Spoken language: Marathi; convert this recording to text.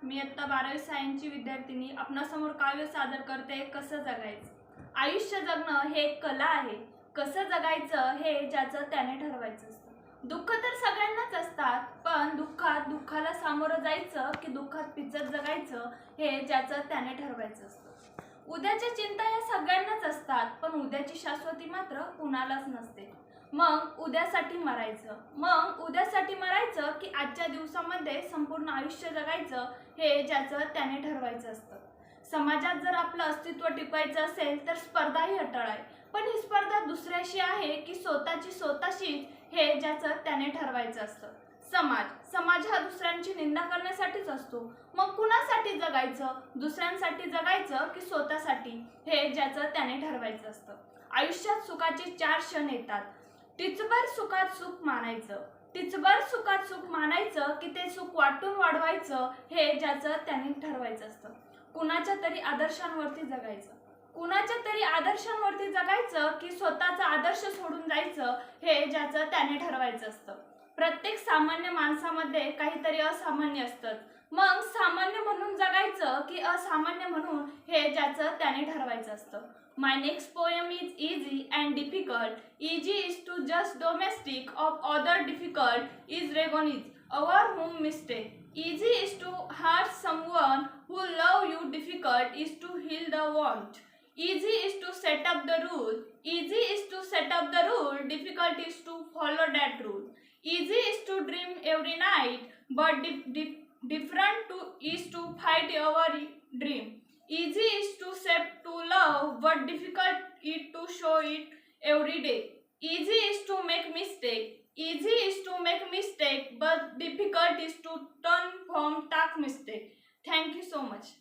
मी इयत्ता 12वी सायन्सची विद्यार्थिनी आपणासमोर काव्य सादर करते कसं जगायचं। आयुष्य जगणं हे एक कला आहे। कसं जगायचं हे ज्याचं त्याने ठरवायचं असतं। दुःख तर सगळ्यांनाच असतात, पण दुःखाला सामोरं जायचं की दुःखात पिचत जगायचं हे ज्याचं त्याने ठरवायचं असतं। उद्याच्या चिंता या सगळ्यांनाच असतात, पण उद्याची शाश्वती मात्र कुणालाच नसते। मग उद्यासाठी मरायचं की आजच्या दिवसामध्ये संपूर्ण आयुष्य जगायचं हे ज्याचं त्याने ठरवायचं असतं। समाजात जर आपलं अस्तित्व टिकवायचं असेल तर स्पर्धा ही अटळ आहे, पण ही स्पर्धा दुसऱ्याशी आहे की स्वतःशी हे ज्याचं त्याने ठरवायचं असतं। समाज हा दुसऱ्यांची निंदा करण्यासाठीच असतो। मग कुणासाठी जगायचं, दुसऱ्यांसाठी जगायचं की स्वतःसाठी हे ज्याचं त्याने ठरवायचं असतं। आयुष्यात सुखाचे 4 क्षण येतात। टिचभर सुखात सुख मानायचं की ते सुख वाटून वाढवायचं हे ज्याचं त्याने ठरवायचं असतं। कुणाच्या तरी आदर्शांवरती जगायचं की स्वतःचा आदर्श सोडून जायचं हे ज्याचं त्याने ठरवायचं असतं। प्रत्येक सामान्य माणसामध्ये काहीतरी असामान्य असतं, मग सामान्य म्हणून जगायचं की असामान्य म्हणून हे ज्याचं त्याने ठरवायचं असतं। My next poem is easy and difficult. Easy is to just domestic of other, difficult is recognize our whom mistake. Easy is to hurt someone who love you, difficult is to heal the wound. Easy is to set up the rule. Difficult is to follow that rule. Easy is to dream every night, but different is to fight our dream. Easy is to accept to love, but difficult is to show it every day. Easy is to make mistake, but difficult is to turn from that mistake. Thank you so much.